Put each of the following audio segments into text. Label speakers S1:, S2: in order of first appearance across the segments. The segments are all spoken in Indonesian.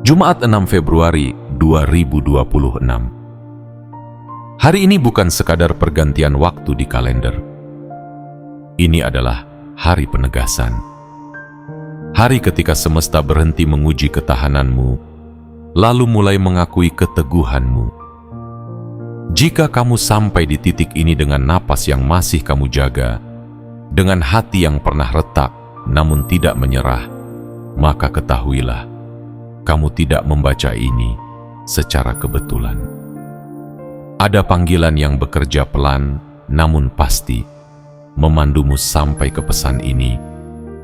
S1: Jumat 6 Februari 2026. Hari ini bukan sekadar pergantian waktu di kalender. Ini adalah hari penegasan. Hari ketika semesta berhenti menguji ketahananmu, lalu mulai mengakui keteguhanmu. Jika kamu sampai di titik ini dengan napas yang masih kamu jaga, dengan hati yang pernah retak namun tidak menyerah, maka ketahuilah, kamu tidak membaca ini secara kebetulan. Ada panggilan yang bekerja pelan namun pasti, memandumu sampai ke pesan ini,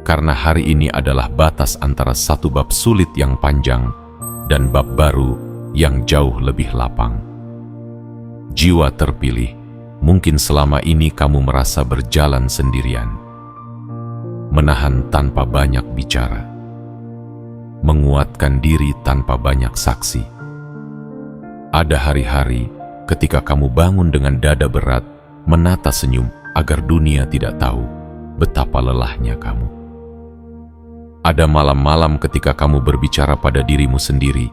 S1: karena hari ini adalah batas antara satu bab sulit yang panjang dan bab baru yang jauh lebih lapang. Jiwa terpilih, mungkin selama ini kamu merasa berjalan sendirian, menahan tanpa banyak bicara, menguatkan diri tanpa banyak saksi. Ada hari-hari ketika kamu bangun dengan dada berat, menata senyum agar dunia tidak tahu betapa lelahnya kamu. Ada malam-malam ketika kamu berbicara pada dirimu sendiri,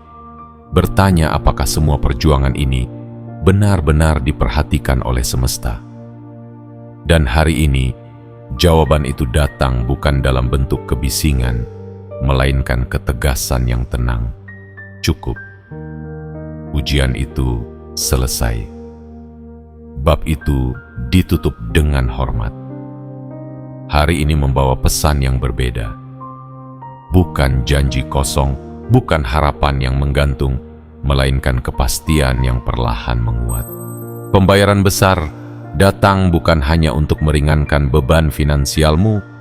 S1: bertanya apakah semua perjuangan ini benar-benar diperhatikan oleh semesta. Dan hari ini, jawaban itu datang bukan dalam bentuk kebisingan, melainkan ketegasan yang tenang. Cukup. Ujian itu selesai. Bab itu ditutup dengan hormat. Hari ini membawa pesan yang berbeda. Bukan janji kosong, bukan harapan yang menggantung, melainkan kepastian yang perlahan menguat. Pembayaran besar datang bukan hanya untuk meringankan beban finansialmu,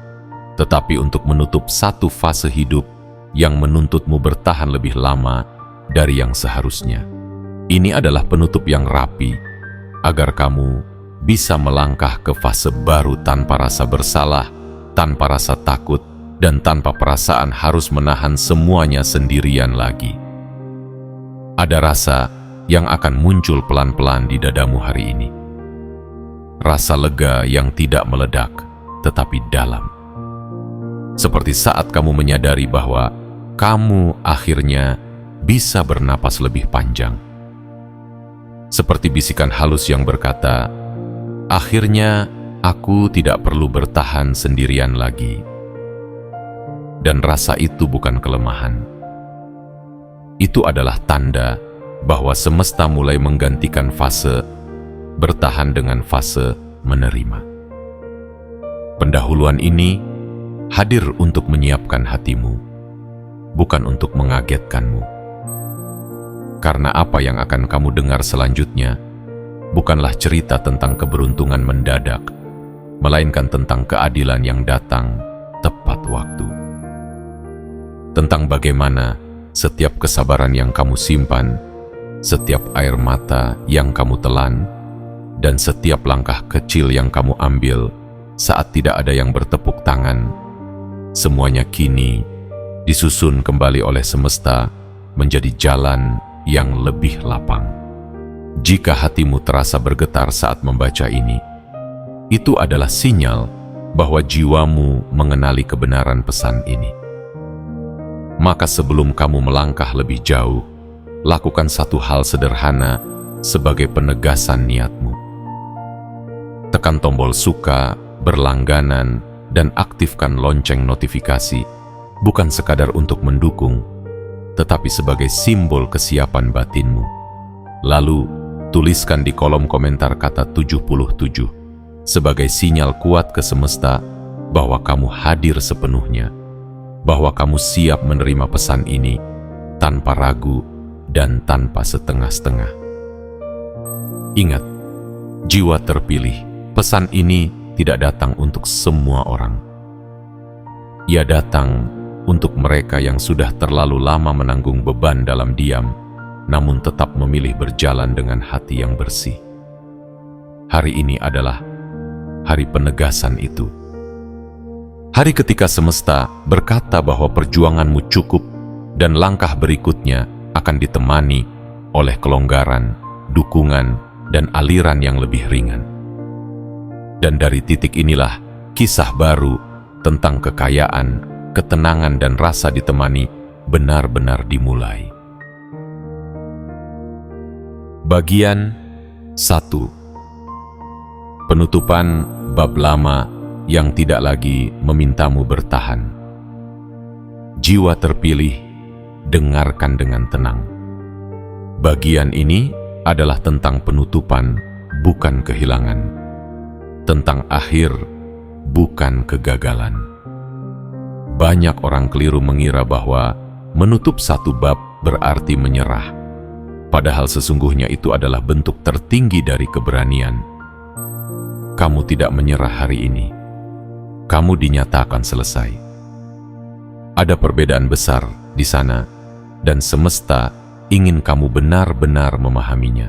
S1: tetapi untuk menutup satu fase hidup yang menuntutmu bertahan lebih lama dari yang seharusnya. Ini adalah penutup yang rapi, agar kamu bisa melangkah ke fase baru tanpa rasa bersalah, tanpa rasa takut, dan tanpa perasaan harus menahan semuanya sendirian lagi. Ada rasa yang akan muncul pelan-pelan di dadamu hari ini. Rasa lega yang tidak meledak, tetapi dalam. Seperti saat kamu menyadari bahwa kamu akhirnya bisa bernapas lebih panjang. Seperti bisikan halus yang berkata, akhirnya aku tidak perlu bertahan sendirian lagi. Dan rasa itu bukan kelemahan. Itu adalah tanda bahwa semesta mulai menggantikan fase bertahan dengan fase menerima. Pendahuluan ini hadir untuk menyiapkan hatimu, bukan untuk mengagetkanmu. Karena apa yang akan kamu dengar selanjutnya bukanlah cerita tentang keberuntungan mendadak, melainkan tentang keadilan yang datang tepat waktu. Tentang bagaimana setiap kesabaran yang kamu simpan, setiap air mata yang kamu telan, dan setiap langkah kecil yang kamu ambil saat tidak ada yang bertepuk tangan, semuanya kini disusun kembali oleh semesta menjadi jalan yang lebih lapang. Jika hatimu terasa bergetar saat membaca ini, itu adalah sinyal bahwa jiwamu mengenali kebenaran pesan ini. Maka sebelum kamu melangkah lebih jauh, lakukan satu hal sederhana sebagai penegasan niatmu. Tekan tombol suka, berlangganan, dan aktifkan lonceng notifikasi, bukan sekadar untuk mendukung, tetapi sebagai simbol kesiapan batinmu. Lalu, tuliskan di kolom komentar kata 77, sebagai sinyal kuat ke semesta bahwa kamu hadir sepenuhnya, bahwa kamu siap menerima pesan ini tanpa ragu dan tanpa setengah-setengah. Ingat, jiwa terpilih, pesan ini tidak datang untuk semua orang. Ia datang untuk mereka yang sudah terlalu lama menanggung beban dalam diam, namun tetap memilih berjalan dengan hati yang bersih. Hari ini adalah hari penegasan itu. Hari ketika semesta berkata bahwa perjuanganmu cukup dan langkah berikutnya akan ditemani oleh kelonggaran, dukungan, dan aliran yang lebih ringan. Dan dari titik inilah kisah baru tentang kekayaan, ketenangan, dan rasa ditemani benar-benar dimulai. Bagian 1. Penutupan bab lama yang tidak lagi memintamu bertahan. Jiwa terpilih, dengarkan dengan tenang. Bagian ini adalah tentang penutupan, bukan kehilangan. Tentang akhir, bukan kegagalan. Banyak orang keliru mengira bahwa menutup satu bab berarti menyerah. Padahal sesungguhnya itu adalah bentuk tertinggi dari keberanian. Kamu tidak menyerah hari ini. Kamu dinyatakan selesai. Ada perbedaan besar di sana, dan semesta ingin kamu benar-benar memahaminya.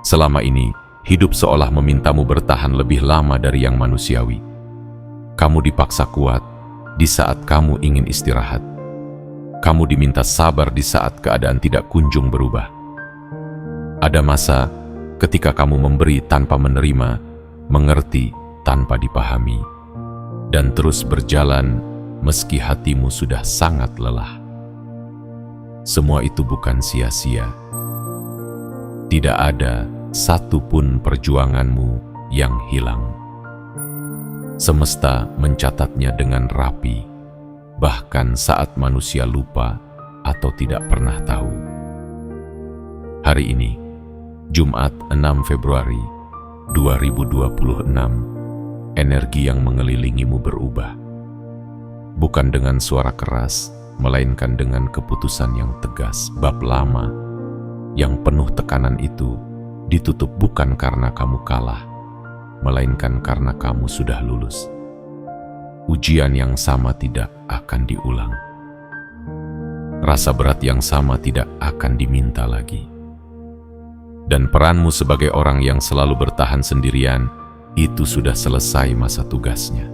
S1: Selama ini, hidup seolah memintamu bertahan lebih lama dari yang manusiawi. Kamu dipaksa kuat di saat kamu ingin istirahat. Kamu diminta sabar di saat keadaan tidak kunjung berubah. Ada masa ketika kamu memberi tanpa menerima, mengerti tanpa dipahami, dan terus berjalan meski hatimu sudah sangat lelah. Semua itu bukan sia-sia. Tidak ada satupun perjuanganmu yang hilang. Semesta mencatatnya dengan rapi, bahkan saat manusia lupa atau tidak pernah tahu. Hari ini, Jumat 6 Februari 2026, energi yang mengelilingimu berubah. Bukan dengan suara keras, melainkan dengan keputusan yang tegas. Bab lama yang penuh tekanan itu ditutup bukan karena kamu kalah, melainkan karena kamu sudah lulus. Ujian yang sama tidak akan diulang. Rasa berat yang sama tidak akan diminta lagi. Dan peranmu sebagai orang yang selalu bertahan sendirian, itu sudah selesai masa tugasnya.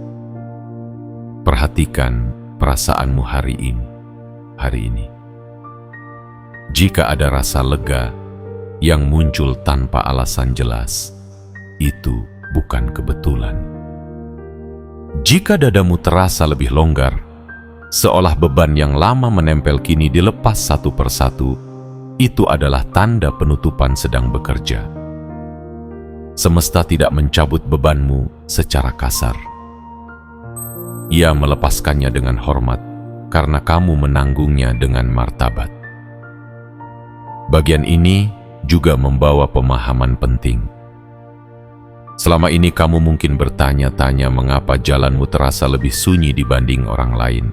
S1: Perhatikan perasaanmu hari ini. Jika ada rasa lega yang muncul tanpa alasan jelas, itu bukan kebetulan. Jika dadamu terasa lebih longgar, seolah beban yang lama menempel kini dilepas satu persatu, itu adalah tanda penutupan sedang bekerja. Semesta tidak mencabut bebanmu secara kasar. Ia melepaskannya dengan hormat karena kamu menanggungnya dengan martabat. Bagian ini juga membawa pemahaman penting. Selama ini kamu mungkin bertanya-tanya mengapa jalanmu terasa lebih sunyi dibanding orang lain.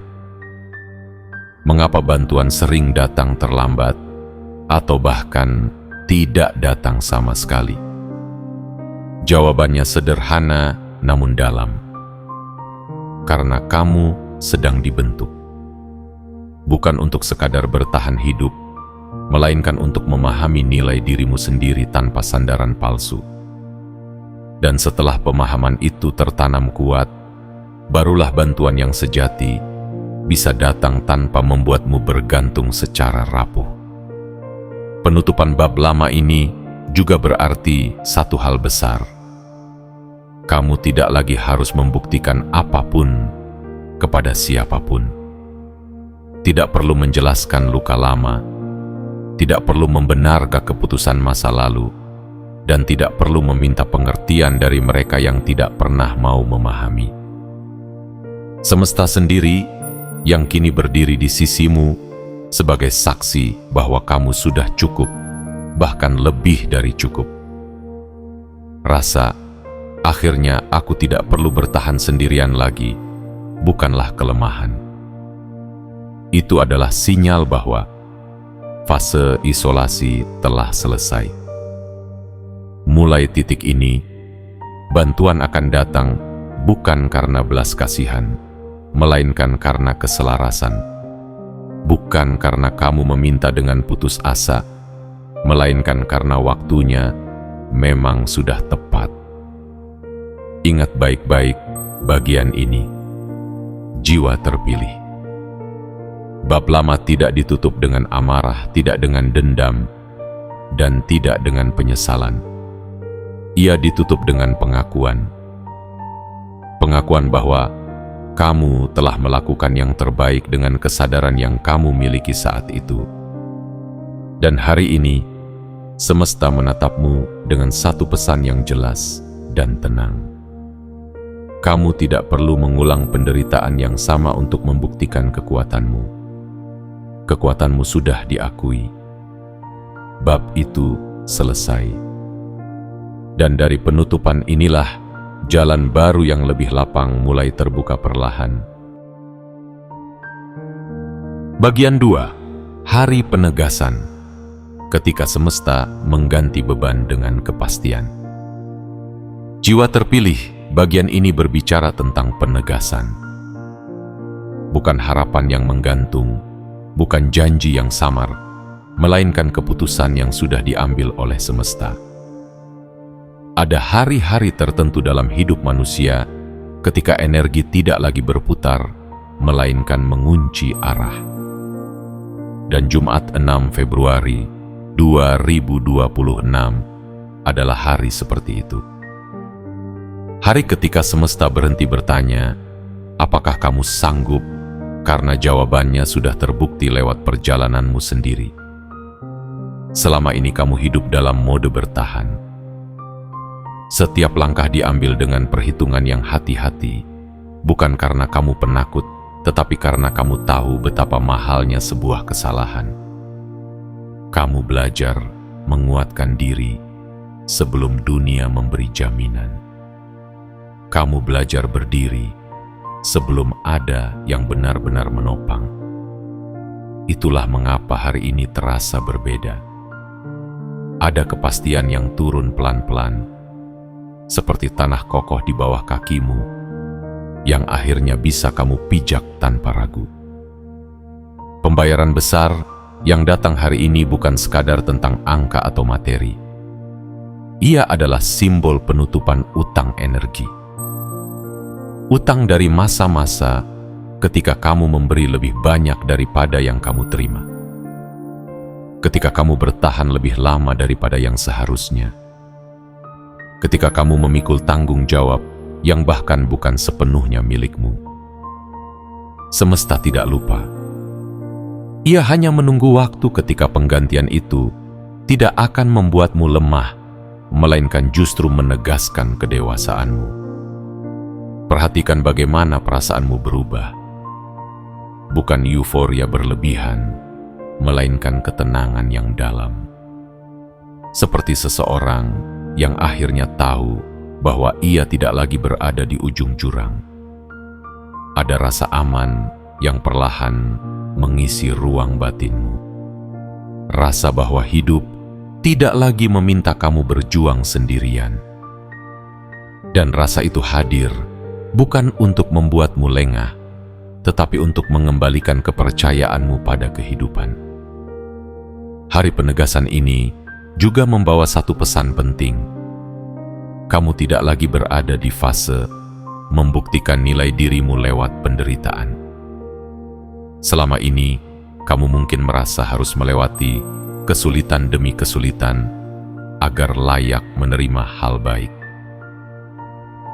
S1: Mengapa bantuan sering datang terlambat atau bahkan tidak datang sama sekali? Jawabannya sederhana namun dalam. Karena kamu sedang dibentuk. Bukan untuk sekadar bertahan hidup, melainkan untuk memahami nilai dirimu sendiri tanpa sandaran palsu. Dan setelah pemahaman itu tertanam kuat, barulah bantuan yang sejati bisa datang tanpa membuatmu bergantung secara rapuh. Penutupan bab lama ini juga berarti satu hal besar. Kamu tidak lagi harus membuktikan apapun kepada siapapun. Tidak perlu menjelaskan luka lama, tidak perlu membenarkan keputusan masa lalu, dan tidak perlu meminta pengertian dari mereka yang tidak pernah mau memahami. Semesta sendiri yang kini berdiri di sisimu sebagai saksi bahwa kamu sudah cukup, bahkan lebih dari cukup. Rasa, akhirnya aku tidak perlu bertahan sendirian lagi, bukanlah kelemahan. Itu adalah sinyal bahwa fase isolasi telah selesai. Mulai titik ini, bantuan akan datang bukan karena belas kasihan, melainkan karena keselarasan. Bukan karena kamu meminta dengan putus asa, melainkan karena waktunya memang sudah tepat. Ingat baik-baik bagian ini. Jiwa terpilih. Bab lama tidak ditutup dengan amarah, tidak dengan dendam, dan tidak dengan penyesalan. Ia ditutup dengan pengakuan. Pengakuan bahwa kamu telah melakukan yang terbaik dengan kesadaran yang kamu miliki saat itu. Dan hari ini, semesta menatapmu dengan satu pesan yang jelas dan tenang. Kamu tidak perlu mengulang penderitaan yang sama untuk membuktikan kekuatanmu. Kekuatanmu sudah diakui. Bab itu selesai. Dan dari penutupan inilah jalan baru yang lebih lapang mulai terbuka perlahan. Bagian 2. Hari penegasan. Ketika semesta mengganti beban dengan kepastian. Jiwa terpilih, bagian ini berbicara tentang penegasan. Bukan harapan yang menggantung, bukan janji yang samar, melainkan keputusan yang sudah diambil oleh semesta. Ada hari-hari tertentu dalam hidup manusia ketika energi tidak lagi berputar, melainkan mengunci arah. Dan Jumat 6 Februari 2026 adalah hari seperti itu. Hari ketika semesta berhenti bertanya, apakah kamu sanggup, karena jawabannya sudah terbukti lewat perjalananmu sendiri. Selama ini kamu hidup dalam mode bertahan. Setiap langkah diambil dengan perhitungan yang hati-hati, bukan karena kamu penakut, tetapi karena kamu tahu betapa mahalnya sebuah kesalahan. Kamu belajar menguatkan diri sebelum dunia memberi jaminan. Kamu belajar berdiri sebelum ada yang benar-benar menopang. Itulah mengapa hari ini terasa berbeda. Ada kepastian yang turun pelan-pelan, seperti tanah kokoh di bawah kakimu, yang akhirnya bisa kamu pijak tanpa ragu. Pembayaran besar yang datang hari ini bukan sekadar tentang angka atau materi. Ia adalah simbol penutupan utang energi. Utang dari masa-masa ketika kamu memberi lebih banyak daripada yang kamu terima. Ketika kamu bertahan lebih lama daripada yang seharusnya. Ketika kamu memikul tanggung jawab yang bahkan bukan sepenuhnya milikmu. Semesta tidak lupa. Ia hanya menunggu waktu ketika penggantian itu tidak akan membuatmu lemah, melainkan justru menegaskan kedewasaanmu. Perhatikan bagaimana perasaanmu berubah. Bukan euforia berlebihan, melainkan ketenangan yang dalam. Seperti seseorang yang akhirnya tahu bahwa ia tidak lagi berada di ujung jurang. Ada rasa aman yang perlahan mengisi ruang batinmu. Rasa bahwa hidup tidak lagi meminta kamu berjuang sendirian. Dan rasa itu hadir bukan untuk membuatmu lengah, tetapi untuk mengembalikan kepercayaanmu pada kehidupan. Hari penegasan ini juga membawa satu pesan penting. Kamu tidak lagi berada di fase membuktikan nilai dirimu lewat penderitaan. Selama ini, kamu mungkin merasa harus melewati kesulitan demi kesulitan agar layak menerima hal baik.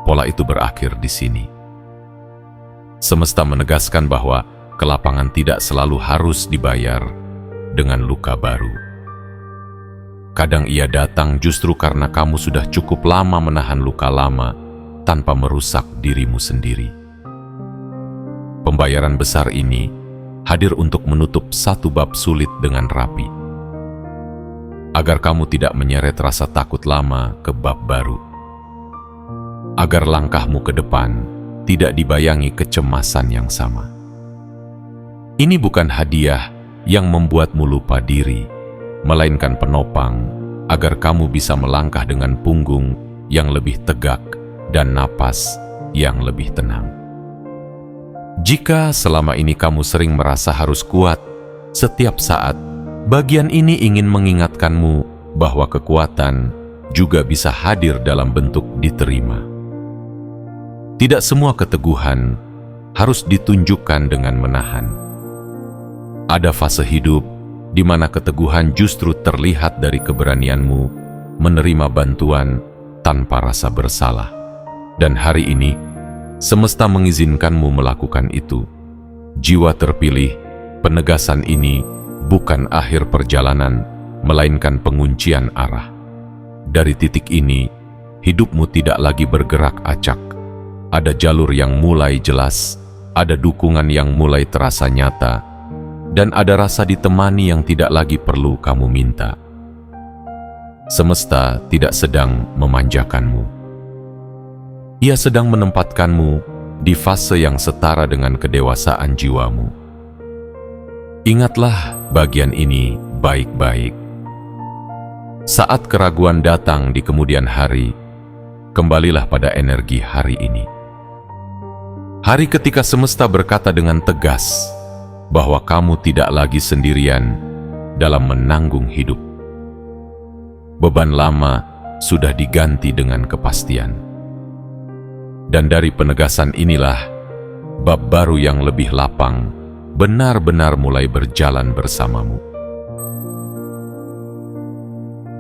S1: Pola itu berakhir di sini. Semesta menegaskan bahwa kelapangan tidak selalu harus dibayar dengan luka baru. Kadang ia datang justru karena kamu sudah cukup lama menahan luka lama tanpa merusak dirimu sendiri. Pembayaran besar ini hadir untuk menutup satu bab sulit dengan rapi, agar kamu tidak menyeret rasa takut lama ke bab baru, agar langkahmu ke depan tidak dibayangi kecemasan yang sama. Ini bukan hadiah yang membuatmu lupa diri, melainkan penopang agar kamu bisa melangkah dengan punggung yang lebih tegak dan napas yang lebih tenang. Jika selama ini kamu sering merasa harus kuat setiap saat, bagian ini ingin mengingatkanmu bahwa kekuatan juga bisa hadir dalam bentuk diterima. Tidak semua keteguhan harus ditunjukkan dengan menahan. Ada fase hidup di mana keteguhan justru terlihat dari keberanianmu menerima bantuan tanpa rasa bersalah. Dan hari ini, semesta mengizinkanmu melakukan itu. Jiwa terpilih, penegasan ini bukan akhir perjalanan, melainkan penguncian arah. Dari titik ini, hidupmu tidak lagi bergerak acak. Ada jalur yang mulai jelas, ada dukungan yang mulai terasa nyata, dan ada rasa ditemani yang tidak lagi perlu kamu minta. Semesta tidak sedang memanjakanmu. Ia sedang menempatkanmu di fase yang setara dengan kedewasaan jiwamu. Ingatlah bagian ini baik-baik. Saat keraguan datang di kemudian hari, kembalilah pada energi hari ini. Hari ketika semesta berkata dengan tegas bahwa kamu tidak lagi sendirian dalam menanggung hidup. Beban lama sudah diganti dengan kepastian. Dan dari penegasan inilah, bab baru yang lebih lapang benar-benar mulai berjalan bersamamu.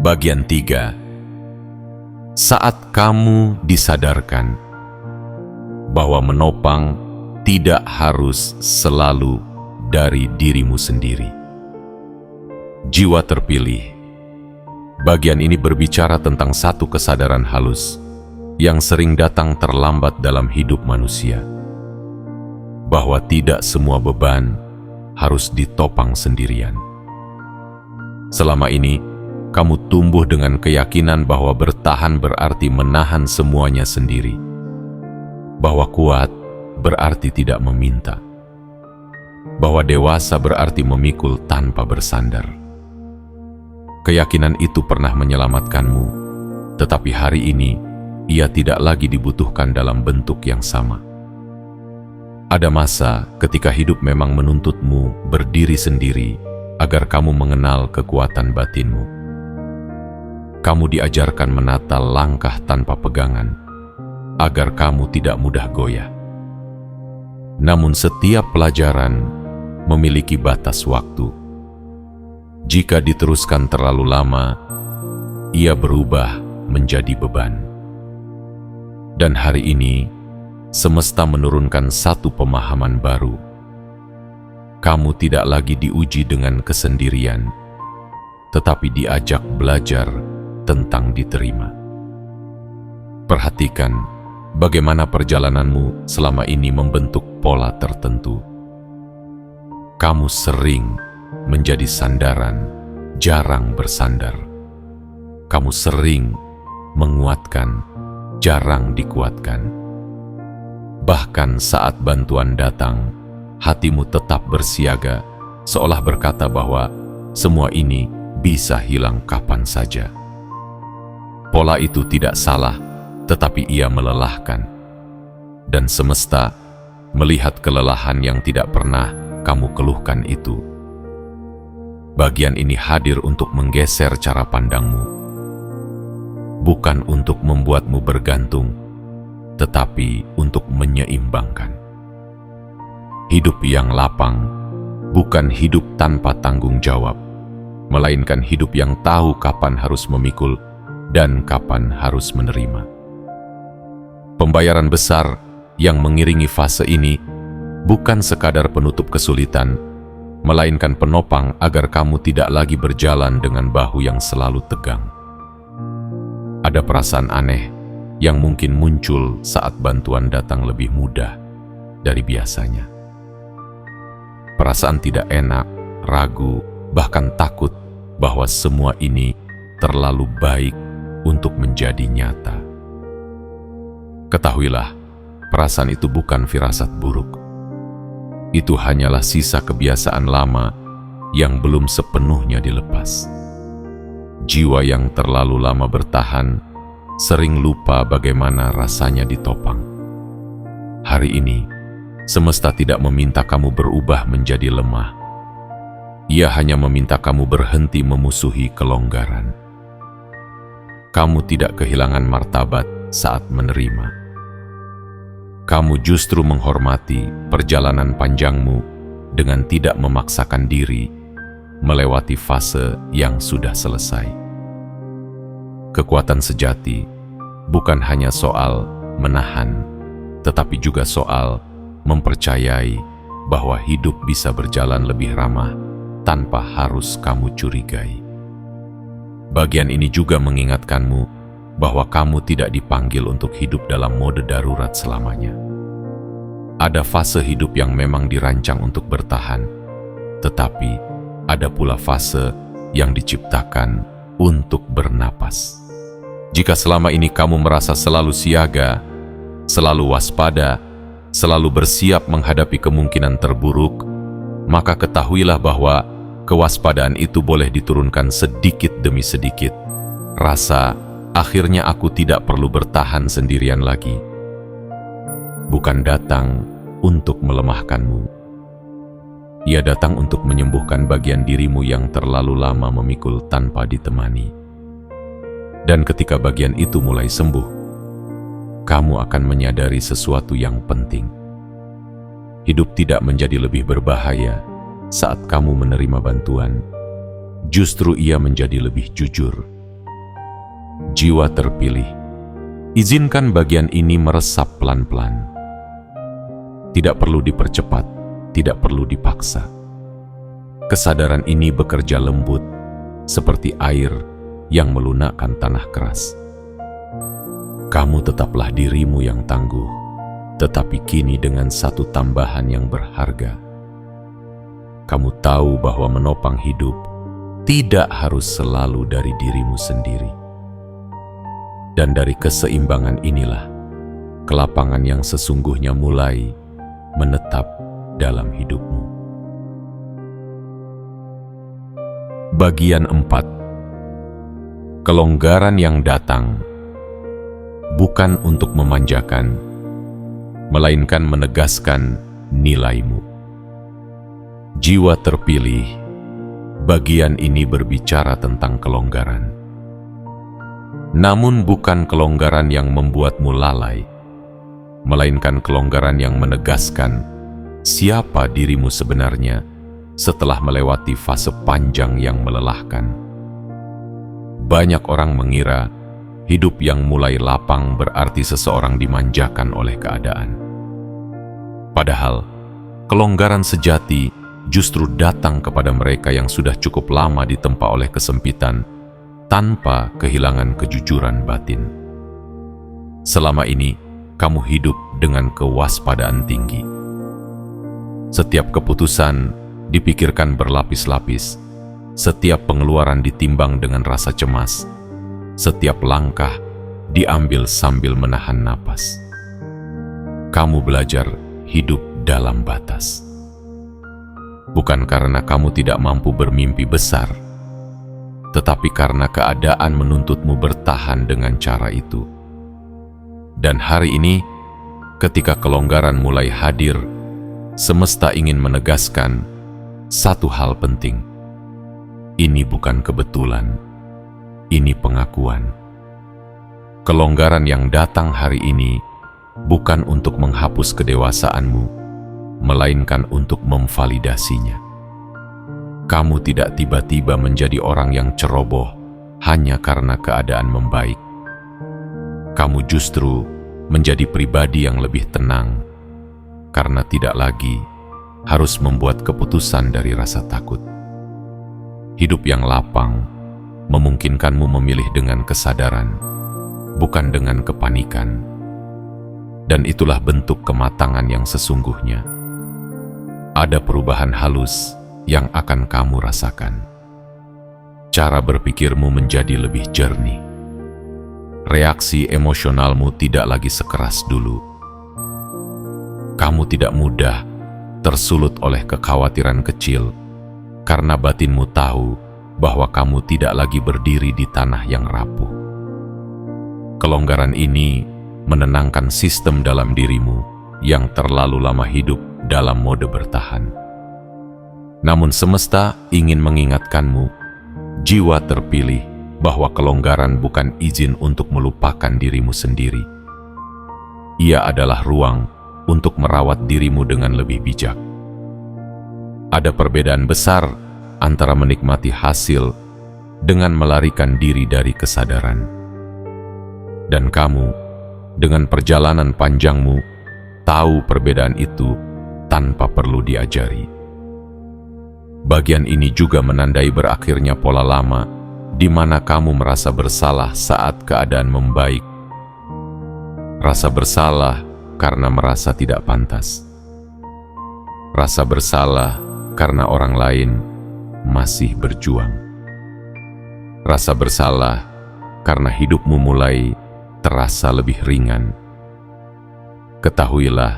S1: Bagian 3. Saat kamu disadarkan bahwa menopang tidak harus selalu dari dirimu sendiri. Jiwa terpilih. Bagian ini berbicara tentang satu kesadaran halus yang sering datang terlambat dalam hidup manusia, bahwa tidak semua beban harus ditopang sendirian. Selama ini, kamu tumbuh dengan keyakinan bahwa bertahan berarti menahan semuanya sendiri, bahwa kuat berarti tidak meminta, bahwa dewasa berarti memikul tanpa bersandar. Keyakinan itu pernah menyelamatkanmu, tetapi hari ini ia tidak lagi dibutuhkan dalam bentuk yang sama. Ada masa ketika hidup memang menuntutmu berdiri sendiri agar kamu mengenal kekuatan batinmu. Kamu diajarkan menata langkah tanpa pegangan, agar kamu tidak mudah goyah. Namun setiap pelajaran memiliki batas waktu. Jika diteruskan terlalu lama, ia berubah menjadi beban. Dan hari ini, semesta menurunkan satu pemahaman baru. Kamu tidak lagi diuji dengan kesendirian, tetapi diajak belajar tentang diterima. Perhatikan bagaimana perjalananmu selama ini membentuk pola tertentu. Kamu sering menjadi sandaran, jarang bersandar. Kamu sering menguatkan, jarang dikuatkan. Bahkan saat bantuan datang, hatimu tetap bersiaga, seolah berkata bahwa semua ini bisa hilang kapan saja. Pola itu tidak salah, tetapi ia melelahkan. Dan semesta melihat kelelahan yang tidak pernah kamu keluhkan itu. Bagian ini hadir untuk menggeser cara pandangmu, bukan untuk membuatmu bergantung, tetapi untuk menyeimbangkan. Hidup yang lapang bukan hidup tanpa tanggung jawab, melainkan hidup yang tahu kapan harus memikul dan kapan harus menerima. Pembayaran besar yang mengiringi fase ini bukan sekadar penutup kesulitan, melainkan penopang agar kamu tidak lagi berjalan dengan bahu yang selalu tegang. Ada perasaan aneh yang mungkin muncul saat bantuan datang lebih mudah dari biasanya. Perasaan tidak enak, ragu, bahkan takut bahwa semua ini terlalu baik untuk menjadi nyata. Ketahuilah, perasaan itu bukan firasat buruk. Itu hanyalah sisa kebiasaan lama yang belum sepenuhnya dilepas. Jiwa yang terlalu lama bertahan sering lupa bagaimana rasanya ditopang. Hari ini, semesta tidak meminta kamu berubah menjadi lemah. Ia hanya meminta kamu berhenti memusuhi kelonggaran. Kamu tidak kehilangan martabat saat menerima. Kamu justru menghormati perjalanan panjangmu dengan tidak memaksakan diri melewati fase yang sudah selesai. Kekuatan sejati bukan hanya soal menahan, tetapi juga soal mempercayai bahwa hidup bisa berjalan lebih ramah tanpa harus kamu curigai. Bagian ini juga mengingatkanmu bahwa kamu tidak dipanggil untuk hidup dalam mode darurat selamanya. Ada fase hidup yang memang dirancang untuk bertahan, tetapi ada pula fase yang diciptakan untuk bernapas. Jika selama ini kamu merasa selalu siaga, selalu waspada, selalu bersiap menghadapi kemungkinan terburuk, maka ketahuilah bahwa kewaspadaan itu boleh diturunkan sedikit demi sedikit. Rasa, akhirnya aku tidak perlu bertahan sendirian lagi, bukan datang untuk melemahkanmu. Ia datang untuk menyembuhkan bagian dirimu yang terlalu lama memikul tanpa ditemani. Dan ketika bagian itu mulai sembuh, kamu akan menyadari sesuatu yang penting. Hidup tidak menjadi lebih berbahaya saat kamu menerima bantuan. Justru ia menjadi lebih jujur. Jiwa terpilih, izinkan bagian ini meresap pelan-pelan. Tidak perlu dipercepat, tidak perlu dipaksa. Kesadaran ini bekerja lembut, seperti air yang melunakkan tanah keras. Kamu tetaplah dirimu yang tangguh, tetapi kini dengan satu tambahan yang berharga. Kamu tahu bahwa menopang hidup tidak harus selalu dari dirimu sendiri. Dan dari keseimbangan inilah, kelapangan yang sesungguhnya mulai menetap dalam hidupmu. Bagian 4. Kelonggaran yang datang bukan untuk memanjakan, melainkan menegaskan nilaimu. Jiwa terpilih, bagian ini berbicara tentang kelonggaran. Namun bukan kelonggaran yang membuatmu lalai, melainkan kelonggaran yang menegaskan siapa dirimu sebenarnya setelah melewati fase panjang yang melelahkan. Banyak orang mengira hidup yang mulai lapang berarti seseorang dimanjakan oleh keadaan. Padahal, kelonggaran sejati justru datang kepada mereka yang sudah cukup lama ditempa oleh kesempitan tanpa kehilangan kejujuran batin. Selama ini, kamu hidup dengan kewaspadaan tinggi. Setiap keputusan dipikirkan berlapis-lapis, setiap pengeluaran ditimbang dengan rasa cemas, setiap langkah diambil sambil menahan napas. Kamu belajar hidup dalam batas. Bukan karena kamu tidak mampu bermimpi besar, tetapi karena keadaan menuntutmu bertahan dengan cara itu. Dan hari ini, ketika kelonggaran mulai hadir, semesta ingin menegaskan satu hal penting. Ini bukan kebetulan, ini pengakuan. Kelonggaran yang datang hari ini bukan untuk menghapus kedewasaanmu, melainkan untuk memvalidasinya. Kamu tidak tiba-tiba menjadi orang yang ceroboh hanya karena keadaan membaik. Kamu justru menjadi pribadi yang lebih tenang karena tidak lagi harus membuat keputusan dari rasa takut. Hidup yang lapang memungkinkanmu memilih dengan kesadaran, bukan dengan kepanikan. Dan itulah bentuk kematangan yang sesungguhnya. Ada perubahan halus yang akan kamu rasakan. Cara berpikirmu menjadi lebih jernih. Reaksi emosionalmu tidak lagi sekeras dulu. Kamu tidak mudah tersulut oleh kekhawatiran kecil, karena batinmu tahu bahwa kamu tidak lagi berdiri di tanah yang rapuh. Kelonggaran ini menenangkan sistem dalam dirimu yang terlalu lama hidup dalam mode bertahan. Namun semesta ingin mengingatkanmu, jiwa terpilih, bahwa kelonggaran bukan izin untuk melupakan dirimu sendiri. Ia adalah ruang untuk merawat dirimu dengan lebih bijak. Ada perbedaan besar antara menikmati hasil dengan melarikan diri dari kesadaran. Dan kamu, dengan perjalanan panjangmu, tahu perbedaan itu tanpa perlu diajari. Bagian ini juga menandai berakhirnya pola lama di mana kamu merasa bersalah saat keadaan membaik. Rasa bersalah karena merasa tidak pantas. Rasa bersalah karena orang lain masih berjuang. Rasa bersalah karena hidupmu mulai terasa lebih ringan. Ketahuilah,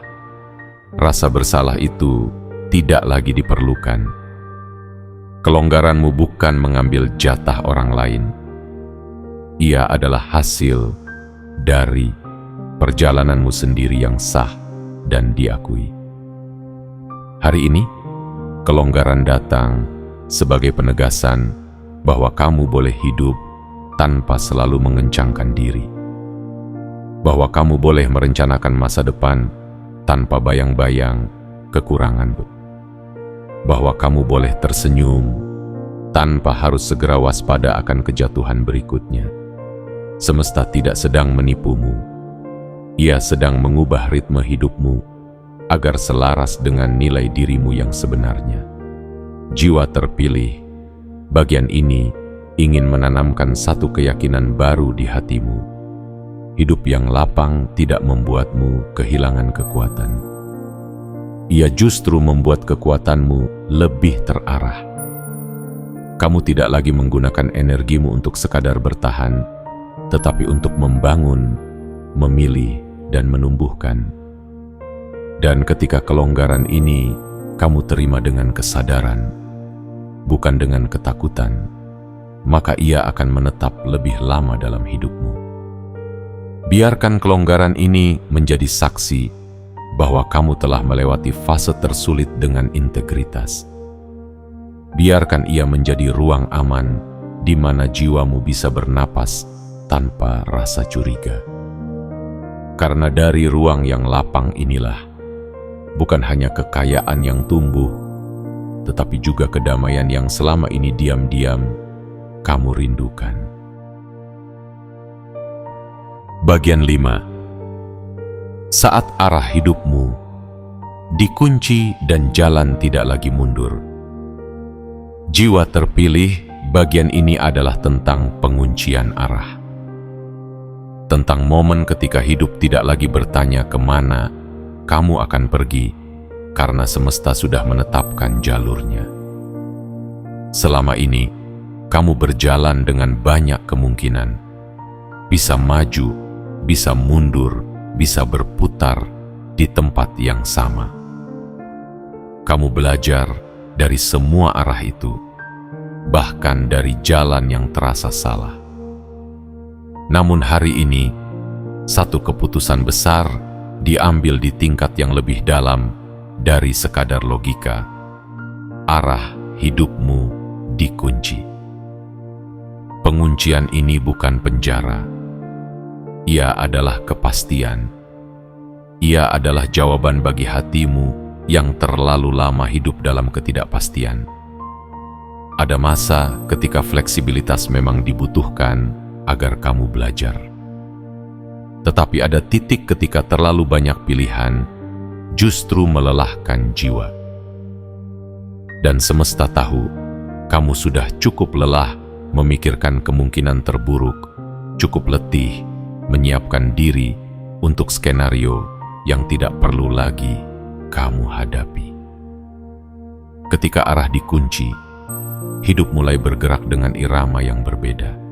S1: rasa bersalah itu tidak lagi diperlukan. Kelonggaranmu bukan mengambil jatah orang lain. Ia adalah hasil dari perjalananmu sendiri yang sah dan diakui. Hari ini, kelonggaran datang sebagai penegasan bahwa kamu boleh hidup tanpa selalu mengencangkan diri. Bahwa kamu boleh merencanakan masa depan tanpa bayang-bayang kekuranganmu. Bahwa kamu boleh tersenyum tanpa harus segera waspada akan kejatuhan berikutnya. Semesta tidak sedang menipumu. Ia sedang mengubah ritme hidupmu agar selaras dengan nilai dirimu yang sebenarnya. Jiwa terpilih, bagian ini ingin menanamkan satu keyakinan baru di hatimu. Hidup yang lapang tidak membuatmu kehilangan kekuatan. Ia justru membuat kekuatanmu lebih terarah. Kamu tidak lagi menggunakan energimu untuk sekadar bertahan, tetapi untuk membangun, memilih, dan menumbuhkan. Dan ketika kelonggaran ini kamu terima dengan kesadaran, bukan dengan ketakutan, maka ia akan menetap lebih lama dalam hidupmu. Biarkan kelonggaran ini menjadi saksi bahwa kamu telah melewati fase tersulit dengan integritas. Biarkan ia menjadi ruang aman di mana jiwamu bisa bernapas tanpa rasa curiga. Karena dari ruang yang lapang inilah, bukan hanya kekayaan yang tumbuh, tetapi juga kedamaian yang selama ini diam-diam kamu rindukan. Bagian 5. Saat arah hidupmu dikunci dan jalan tidak lagi mundur. Jiwa terpilih, bagian ini adalah tentang penguncian arah. Tentang momen ketika hidup tidak lagi bertanya kemana kamu akan pergi, karena semesta sudah menetapkan jalurnya. Selama ini, kamu berjalan dengan banyak kemungkinan. Bisa maju, bisa mundur, bisa berputar di tempat yang sama. Kamu belajar dari semua arah itu, bahkan dari jalan yang terasa salah. Namun hari ini, satu keputusan besar diambil di tingkat yang lebih dalam dari sekadar logika. Arah hidupmu dikunci. Penguncian ini bukan penjara. Ia adalah kepastian. Ia adalah jawaban bagi hatimu yang terlalu lama hidup dalam ketidakpastian. Ada masa ketika fleksibilitas memang dibutuhkan agar kamu belajar. Tetapi ada titik ketika terlalu banyak pilihan justru melelahkan jiwa. Dan semesta tahu, kamu sudah cukup lelah memikirkan kemungkinan terburuk, cukup letih menyiapkan diri untuk skenario yang tidak perlu lagi kamu hadapi. Ketika arah dikunci, hidup mulai bergerak dengan irama yang berbeda.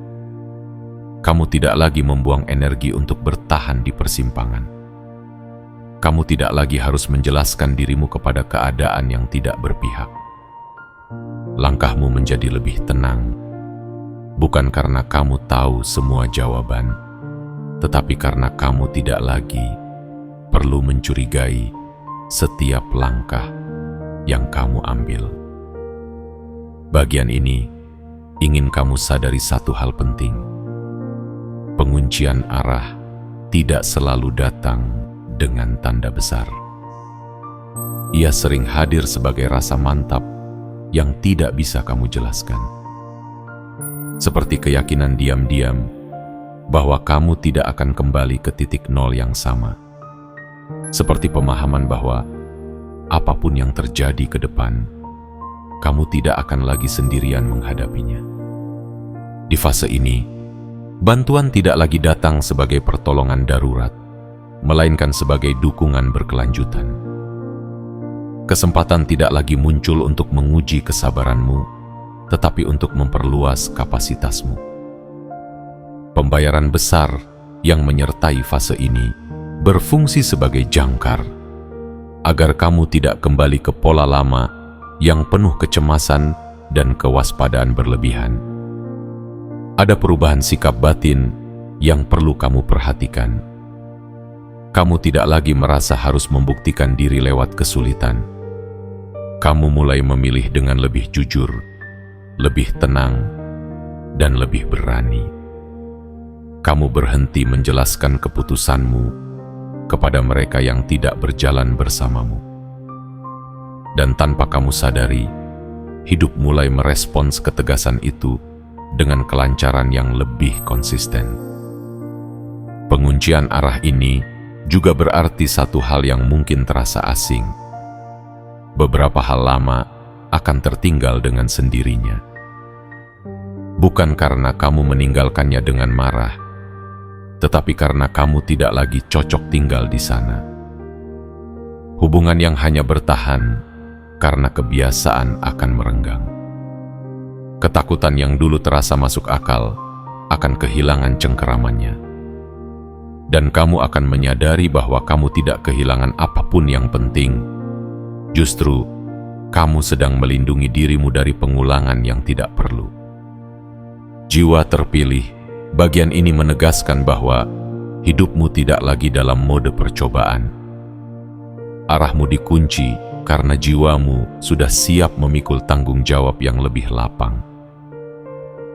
S1: Kamu tidak lagi membuang energi untuk bertahan di persimpangan. Kamu tidak lagi harus menjelaskan dirimu kepada keadaan yang tidak berpihak. Langkahmu menjadi lebih tenang, bukan karena kamu tahu semua jawaban, tetapi karena kamu tidak lagi perlu mencurigai setiap langkah yang kamu ambil. Bagian ini ingin kamu sadari satu hal penting. Penguncian arah tidak selalu datang dengan tanda besar. Ia sering hadir sebagai rasa mantap yang tidak bisa kamu jelaskan. Seperti keyakinan diam-diam bahwa kamu tidak akan kembali ke titik nol yang sama. Seperti pemahaman bahwa apapun yang terjadi ke depan, kamu tidak akan lagi sendirian menghadapinya. Di fase ini, bantuan tidak lagi datang sebagai pertolongan darurat, melainkan sebagai dukungan berkelanjutan. Kesempatan tidak lagi muncul untuk menguji kesabaranmu, tetapi untuk memperluas kapasitasmu. Pembayaran besar yang menyertai fase ini berfungsi sebagai jangkar, agar kamu tidak kembali ke pola lama yang penuh kecemasan dan kewaspadaan berlebihan. Ada perubahan sikap batin yang perlu kamu perhatikan. Kamu tidak lagi merasa harus membuktikan diri lewat kesulitan. Kamu mulai memilih dengan lebih jujur, lebih tenang, dan lebih berani. Kamu berhenti menjelaskan keputusanmu kepada mereka yang tidak berjalan bersamamu. Dan tanpa kamu sadari, hidup mulai merespons ketegasan itu dengan kelancaran yang lebih konsisten. Penguncian arah ini juga berarti satu hal yang mungkin terasa asing. Beberapa hal lama akan tertinggal dengan sendirinya. Bukan karena kamu meninggalkannya dengan marah, tetapi karena kamu tidak lagi cocok tinggal di sana. Hubungan yang hanya bertahan karena kebiasaan akan merenggang. Ketakutan yang dulu terasa masuk akal akan kehilangan cengkeramannya. Dan kamu akan menyadari bahwa kamu tidak kehilangan apapun yang penting. Justru, kamu sedang melindungi dirimu dari pengulangan yang tidak perlu. Jiwa terpilih, bagian ini menegaskan bahwa hidupmu tidak lagi dalam mode percobaan. Arahmu dikunci karena jiwamu sudah siap memikul tanggung jawab yang lebih lapang.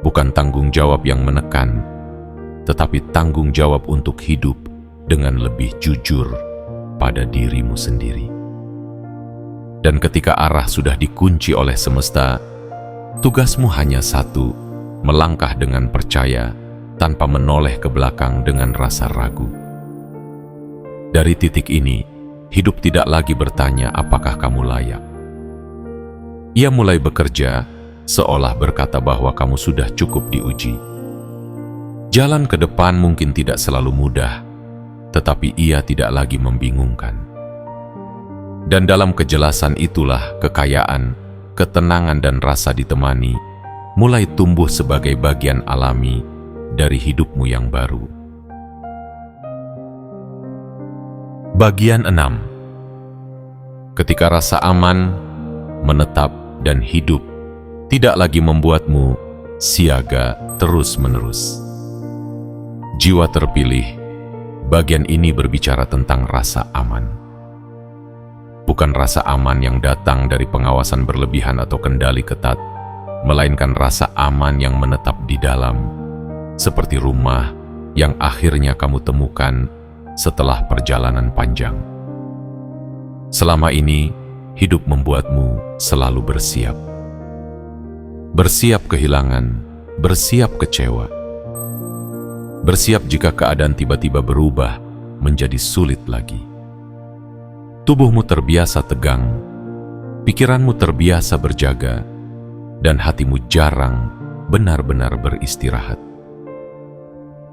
S1: Bukan tanggung jawab yang menekan, tetapi tanggung jawab untuk hidup dengan lebih jujur pada dirimu sendiri. Dan ketika arah sudah dikunci oleh semesta, tugasmu hanya satu, melangkah dengan percaya tanpa menoleh ke belakang dengan rasa ragu. Dari titik ini, hidup tidak lagi bertanya apakah kamu layak. Ia mulai bekerja seolah berkata bahwa kamu sudah cukup diuji. Jalan ke depan mungkin tidak selalu mudah, tetapi ia tidak lagi membingungkan. Dan dalam kejelasan itulah kekayaan, ketenangan dan rasa ditemani mulai tumbuh sebagai bagian alami dari hidupmu yang baru. Bagian 6. Ketika rasa aman, menetap, dan hidup tidak lagi membuatmu siaga terus-menerus. Jiwa terpilih, bagian ini berbicara tentang rasa aman. Bukan rasa aman yang datang dari pengawasan berlebihan atau kendali ketat, melainkan rasa aman yang menetap di dalam, seperti rumah yang akhirnya kamu temukan setelah perjalanan panjang. Selama ini, hidup membuatmu selalu bersiap. Bersiap kehilangan, bersiap kecewa. Bersiap jika keadaan tiba-tiba berubah menjadi sulit lagi. Tubuhmu terbiasa tegang, pikiranmu terbiasa berjaga, dan hatimu jarang benar-benar beristirahat.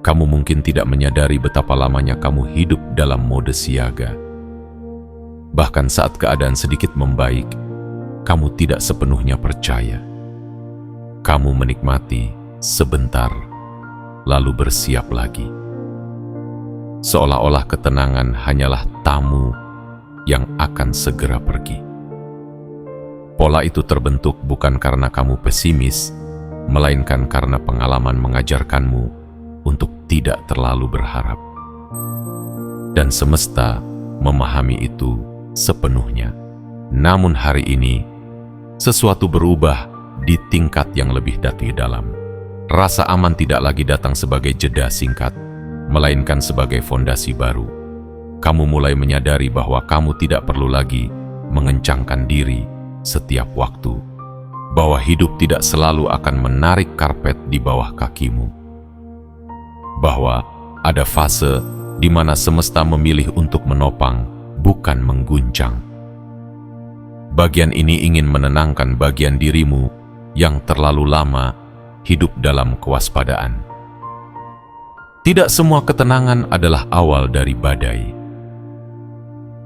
S1: Kamu mungkin tidak menyadari betapa lamanya kamu hidup dalam mode siaga. Bahkan saat keadaan sedikit membaik, kamu tidak sepenuhnya percaya. Kamu menikmati sebentar, lalu bersiap lagi. Seolah-olah ketenangan hanyalah tamu yang akan segera pergi. Pola itu terbentuk bukan karena kamu pesimis, melainkan karena pengalaman mengajarkanmu untuk tidak terlalu berharap. Dan semesta memahami itu sepenuhnya. Namun hari ini, sesuatu berubah di tingkat yang lebih dalam. Rasa aman tidak lagi datang sebagai jeda singkat, melainkan sebagai fondasi baru. Kamu mulai menyadari bahwa kamu tidak perlu lagi mengencangkan diri setiap waktu, bahwa hidup tidak selalu akan menarik karpet di bawah kakimu, bahwa ada fase di mana semesta memilih untuk menopang, bukan mengguncang. Bagian ini ingin menenangkan bagian dirimu yang terlalu lama hidup dalam kewaspadaan. Tidak semua ketenangan adalah awal dari badai.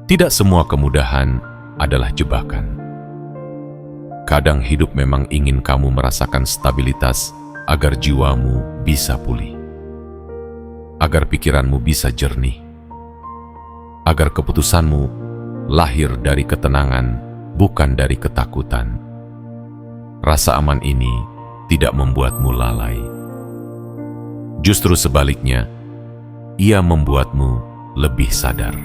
S1: Tidak semua kemudahan adalah jebakan. Kadang hidup memang ingin kamu merasakan stabilitas agar jiwamu bisa pulih, agar pikiranmu bisa jernih, agar keputusanmu lahir dari ketenangan, bukan dari ketakutan. Rasa aman ini tidak membuatmu lalai. Justru sebaliknya, ia membuatmu lebih sadar.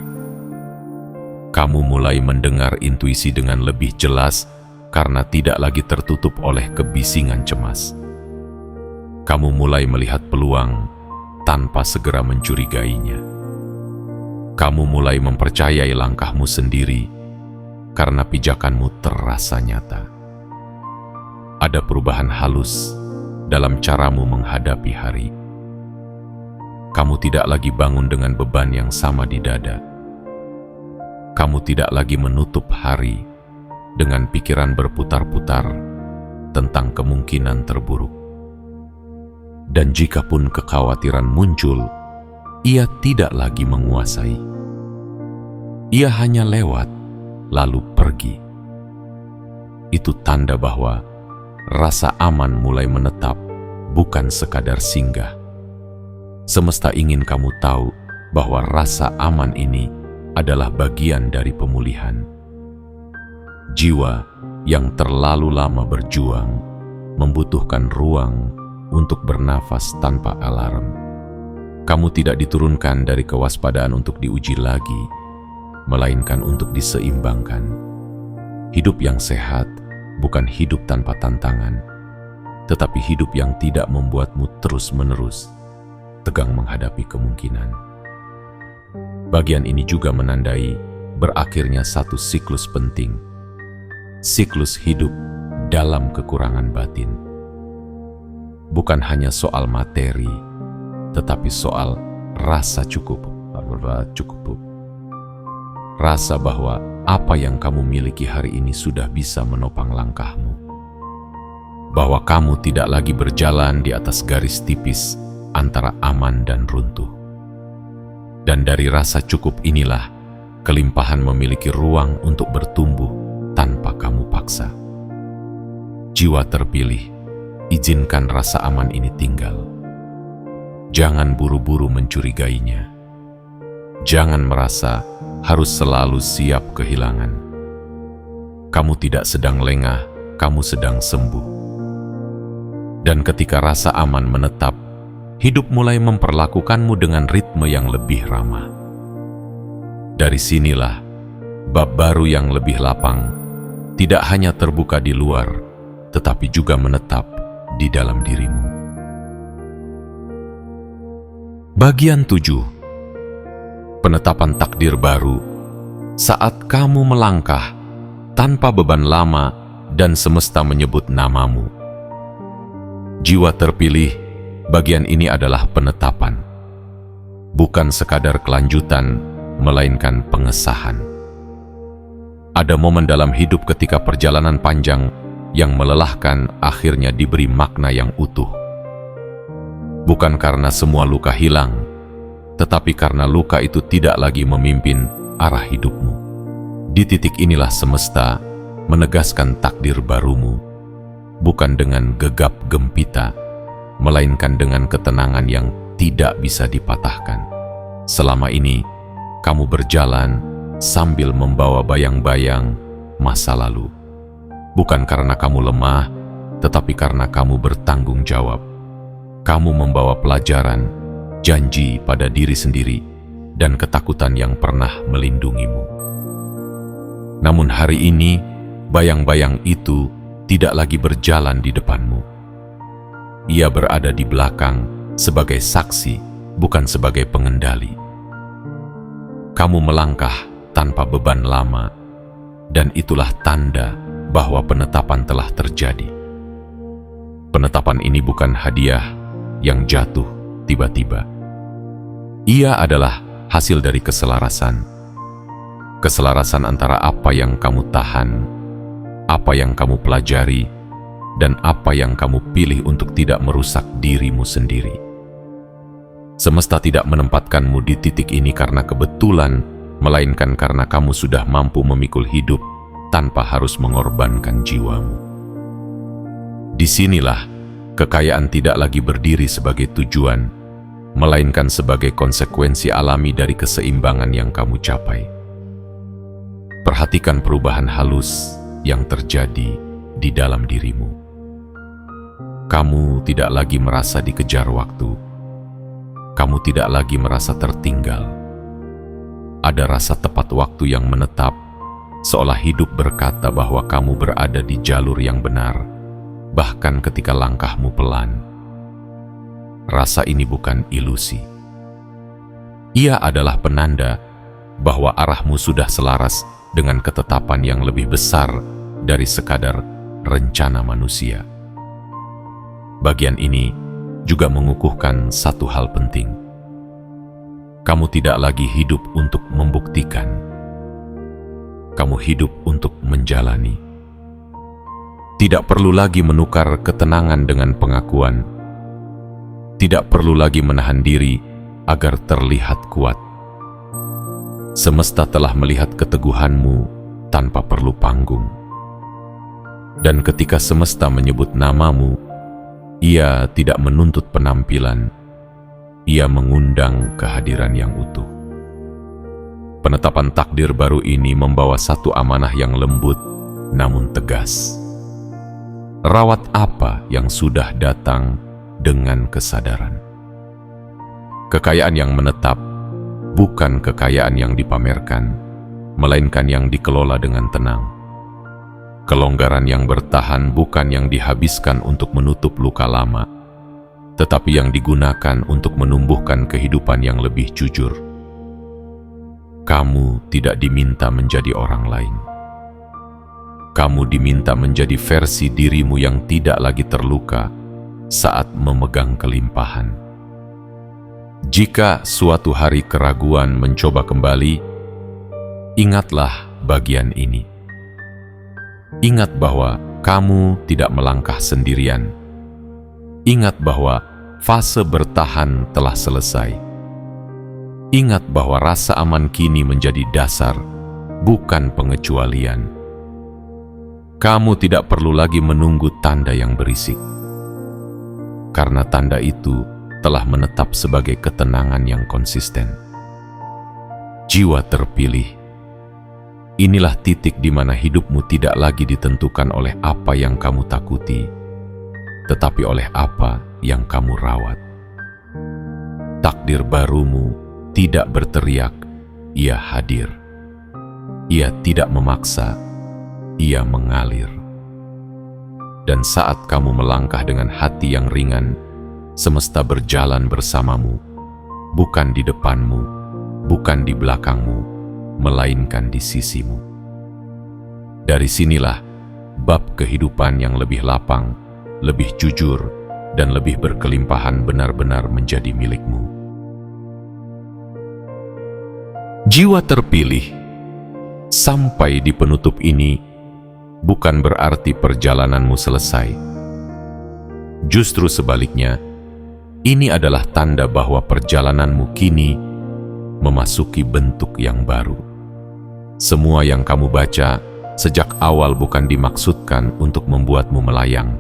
S1: Kamu mulai mendengar intuisi dengan lebih jelas karena tidak lagi tertutup oleh kebisingan cemas. Kamu mulai melihat peluang tanpa segera mencurigainya. Kamu mulai mempercayai langkahmu sendiri karena pijakanmu terasa nyata. Ada perubahan halus dalam caramu menghadapi hari. Kamu tidak lagi bangun dengan beban yang sama di dada. Kamu tidak lagi menutup hari dengan pikiran berputar-putar tentang kemungkinan terburuk. Dan jikapun kekhawatiran muncul, ia tidak lagi menguasai. Ia hanya lewat, lalu pergi. Itu tanda bahwa rasa aman mulai menetap, bukan sekadar singgah. Semesta ingin kamu tahu bahwa rasa aman ini adalah bagian dari pemulihan. Jiwa yang terlalu lama berjuang membutuhkan ruang untuk bernafas tanpa alarm. Kamu tidak diturunkan dari kewaspadaan untuk diuji lagi, melainkan untuk diseimbangkan. Hidup yang sehat bukan hidup tanpa tantangan, tetapi hidup yang tidak membuatmu terus-menerus tegang menghadapi kemungkinan. Bagian ini juga menandai berakhirnya satu siklus penting, siklus hidup dalam kekurangan batin. Bukan hanya soal materi, tetapi soal rasa cukup. Rasa bahwa apa yang kamu miliki hari ini sudah bisa menopang langkahmu. Bahwa kamu tidak lagi berjalan di atas garis tipis antara aman dan runtuh. Dan dari rasa cukup inilah kelimpahan memiliki ruang untuk bertumbuh tanpa kamu paksa. Jiwa terpilih, izinkan rasa aman ini tinggal. Jangan buru-buru mencurigainya. Jangan merasa harus selalu siap kehilangan. Kamu tidak sedang lengah, kamu sedang sembuh. Dan ketika rasa aman menetap, hidup mulai memperlakukanmu dengan ritme yang lebih ramah. Dari sinilah bab baru yang lebih lapang tidak hanya terbuka di luar, tetapi juga menetap di dalam dirimu. Bagian 7. Penetapan takdir baru saat kamu melangkah tanpa beban lama dan semesta menyebut namamu. Jiwa terpilih, bagian ini adalah penetapan, bukan sekadar kelanjutan, melainkan pengesahan. Ada momen dalam hidup ketika perjalanan panjang yang melelahkan akhirnya diberi makna yang utuh. Bukan karena semua luka hilang, tetapi karena luka itu tidak lagi memimpin arah hidupmu. Di titik inilah semesta menegaskan takdir barumu, bukan dengan gegap gempita, melainkan dengan ketenangan yang tidak bisa dipatahkan. Selama ini, kamu berjalan sambil membawa bayang-bayang masa lalu. Bukan karena kamu lemah, tetapi karena kamu bertanggung jawab. Kamu membawa pelajaran, janji pada diri sendiri, dan ketakutan yang pernah melindungimu. Namun hari ini, bayang-bayang itu tidak lagi berjalan di depanmu. Ia berada di belakang sebagai saksi, bukan sebagai pengendali. Kamu melangkah tanpa beban lama, dan itulah tanda bahwa penetapan telah terjadi. Penetapan ini bukan hadiah yang jatuh tiba-tiba. Ia adalah hasil dari keselarasan. Keselarasan antara apa yang kamu tahan, apa yang kamu pelajari, dan apa yang kamu pilih untuk tidak merusak dirimu sendiri. Semesta tidak menempatkanmu di titik ini karena kebetulan, melainkan karena kamu sudah mampu memikul hidup tanpa harus mengorbankan jiwamu. Disinilah kekayaan tidak lagi berdiri sebagai tujuan, melainkan sebagai konsekuensi alami dari keseimbangan yang kamu capai. Perhatikan perubahan halus yang terjadi di dalam dirimu. Kamu tidak lagi merasa dikejar waktu. Kamu tidak lagi merasa tertinggal. Ada rasa tepat waktu yang menetap, seolah hidup berkata bahwa kamu berada di jalur yang benar, bahkan ketika langkahmu pelan. Rasa ini bukan ilusi. Ia adalah penanda bahwa arahmu sudah selaras dengan ketetapan yang lebih besar dari sekadar rencana manusia. Bagian ini juga mengukuhkan satu hal penting. Kamu tidak lagi hidup untuk membuktikan. Kamu hidup untuk menjalani. Tidak perlu lagi menukar ketenangan dengan pengakuan. Tidak perlu lagi menahan diri agar terlihat kuat. Semesta telah melihat keteguhanmu tanpa perlu panggung. Dan ketika semesta menyebut namamu, ia tidak menuntut penampilan, ia mengundang kehadiran yang utuh. Penetapan takdir baru ini membawa satu amanah yang lembut namun tegas. Rawat apa yang sudah datang dengan kesadaran. Kekayaan yang menetap bukan kekayaan yang dipamerkan, melainkan yang dikelola dengan tenang. Kelonggaran yang bertahan bukan yang dihabiskan untuk menutup luka lama, tetapi yang digunakan untuk menumbuhkan kehidupan yang lebih jujur. Kamu tidak diminta menjadi orang lain. Kamu diminta menjadi versi dirimu yang tidak lagi terluka saat memegang kelimpahan. Jika suatu hari keraguan mencoba kembali, ingatlah bagian ini. Ingat bahwa kamu tidak melangkah sendirian. Ingat bahwa fase bertahan telah selesai. Ingat bahwa rasa aman kini menjadi dasar, bukan pengecualian. Kamu tidak perlu lagi menunggu tanda yang berisik, karena tanda itu telah menetap sebagai ketenangan yang konsisten. Jiwa terpilih, inilah titik di mana hidupmu tidak lagi ditentukan oleh apa yang kamu takuti, tetapi oleh apa yang kamu rawat. Takdir barumu tidak berteriak, ia hadir. Ia tidak memaksa, ia mengalir. Dan saat kamu melangkah dengan hati yang ringan, semesta berjalan bersamamu, bukan di depanmu, bukan di belakangmu, melainkan di sisimu. Dari sinilah bab kehidupan yang lebih lapang, lebih jujur, dan lebih berkelimpahan benar-benar menjadi milikmu. Jiwa terpilih, sampai di penutup ini, bukan berarti perjalananmu selesai. Justru sebaliknya, ini adalah tanda bahwa perjalananmu kini memasuki bentuk yang baru. Semua yang kamu baca sejak awal bukan dimaksudkan untuk membuatmu melayang,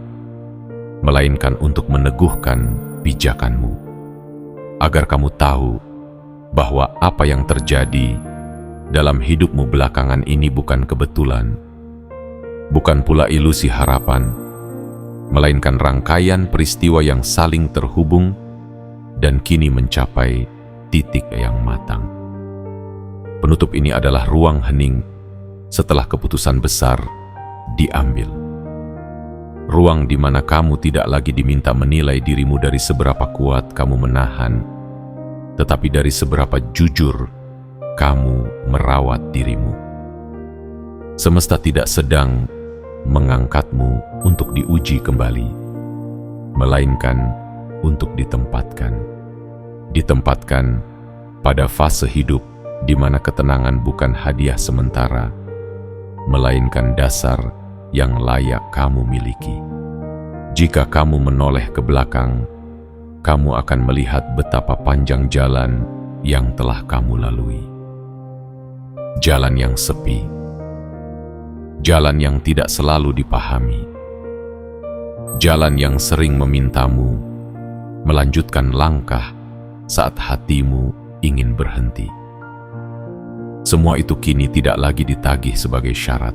S1: melainkan untuk meneguhkan pijakanmu, agar kamu tahu bahwa apa yang terjadi dalam hidupmu belakangan ini bukan kebetulan, bukan pula ilusi harapan, melainkan rangkaian peristiwa yang saling terhubung dan kini mencapai titik yang matang. Penutup ini adalah ruang hening setelah keputusan besar diambil. Ruang di mana kamu tidak lagi diminta menilai dirimu dari seberapa kuat kamu menahan, tetapi dari seberapa jujur kamu merawat dirimu. Semesta tidak sedang mengangkatmu untuk diuji kembali, melainkan untuk ditempatkan. Ditempatkan pada fase hidup di mana ketenangan bukan hadiah sementara, melainkan dasar yang layak kamu miliki. Jika kamu menoleh ke belakang, kamu akan melihat betapa panjang jalan yang telah kamu lalui. Jalan yang sepi, jalan yang tidak selalu dipahami, jalan yang sering memintamu melanjutkan langkah saat hatimu ingin berhenti. Semua itu kini tidak lagi ditagih sebagai syarat.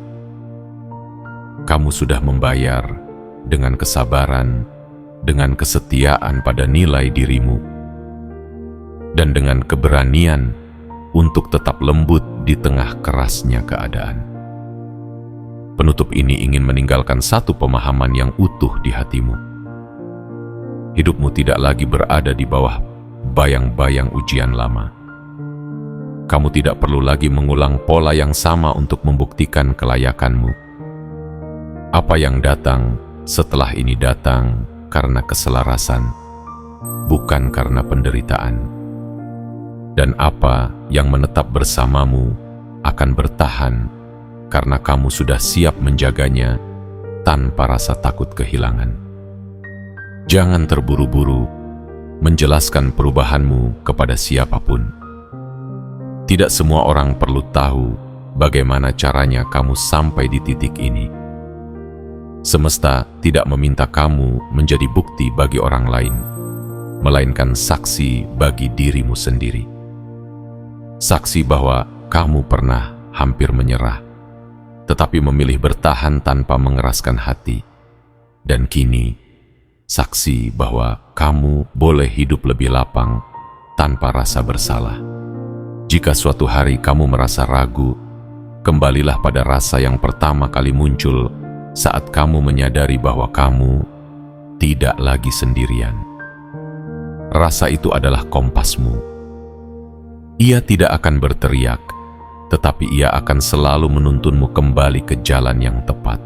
S1: Kamu sudah membayar dengan kesabaran, dengan kesetiaan pada nilai dirimu, dan dengan keberanian untuk tetap lembut di tengah kerasnya keadaan. Penutup ini ingin meninggalkan satu pemahaman yang utuh di hatimu. Hidupmu tidak lagi berada di bawah bayang-bayang ujian lama. Kamu tidak perlu lagi mengulang pola yang sama untuk membuktikan kelayakanmu. Apa yang datang setelah ini datang karena keselarasan, bukan karena penderitaan. Dan apa yang menetap bersamamu akan bertahan karena kamu sudah siap menjaganya tanpa rasa takut kehilangan. Jangan terburu-buru menjelaskan perubahanmu kepada siapapun. Tidak semua orang perlu tahu bagaimana caranya kamu sampai di titik ini. Semesta tidak meminta kamu menjadi bukti bagi orang lain, melainkan saksi bagi dirimu sendiri. Saksi bahwa kamu pernah hampir menyerah, tetapi memilih bertahan tanpa mengeraskan hati. Dan kini, saksi bahwa kamu boleh hidup lebih lapang tanpa rasa bersalah. Jika suatu hari kamu merasa ragu, kembalilah pada rasa yang pertama kali muncul saat kamu menyadari bahwa kamu tidak lagi sendirian. Rasa itu adalah kompasmu. Ia tidak akan berteriak, tetapi ia akan selalu menuntunmu kembali ke jalan yang tepat.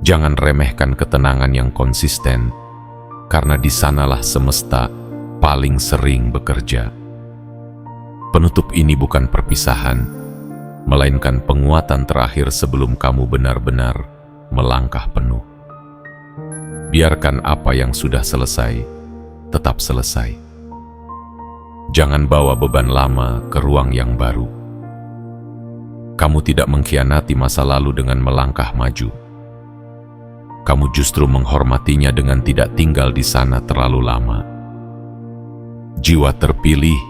S1: Jangan remehkan ketenangan yang konsisten, karena di sanalah semesta paling sering bekerja. Penutup ini bukan perpisahan, melainkan penguatan terakhir sebelum kamu benar-benar melangkah penuh. Biarkan apa yang sudah selesai tetap selesai. Jangan bawa beban lama ke ruang yang baru. Kamu tidak mengkhianati masa lalu dengan melangkah maju. Kamu justru menghormatinya dengan tidak tinggal di sana terlalu lama. Jiwa terpilih,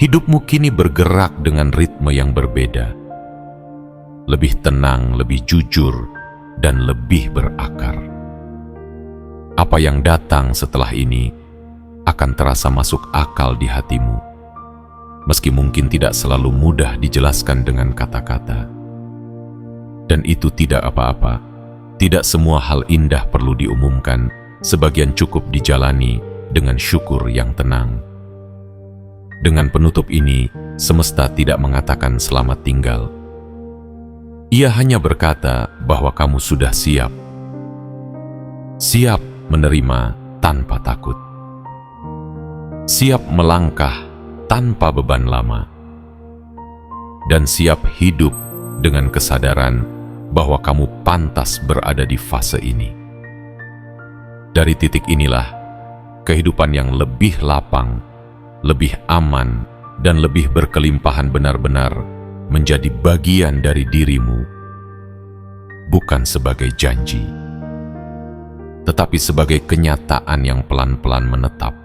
S1: hidupmu kini bergerak dengan ritme yang berbeda. Lebih tenang, lebih jujur, dan lebih berakar. Apa yang datang setelah ini akan terasa masuk akal di hatimu, meski mungkin tidak selalu mudah dijelaskan dengan kata-kata. Dan itu tidak apa-apa. Tidak semua hal indah perlu diumumkan, sebagian cukup dijalani dengan syukur yang tenang. Dengan penutup ini, semesta tidak mengatakan selamat tinggal. Ia hanya berkata bahwa kamu sudah siap. Siap menerima tanpa takut. Siap melangkah tanpa beban lama. Dan siap hidup dengan kesadaran bahwa kamu pantas berada di fase ini. Dari titik inilah, kehidupan yang lebih lapang, lebih aman, dan lebih berkelimpahan benar-benar menjadi bagian dari dirimu, bukan sebagai janji, tetapi sebagai kenyataan yang pelan-pelan menetap.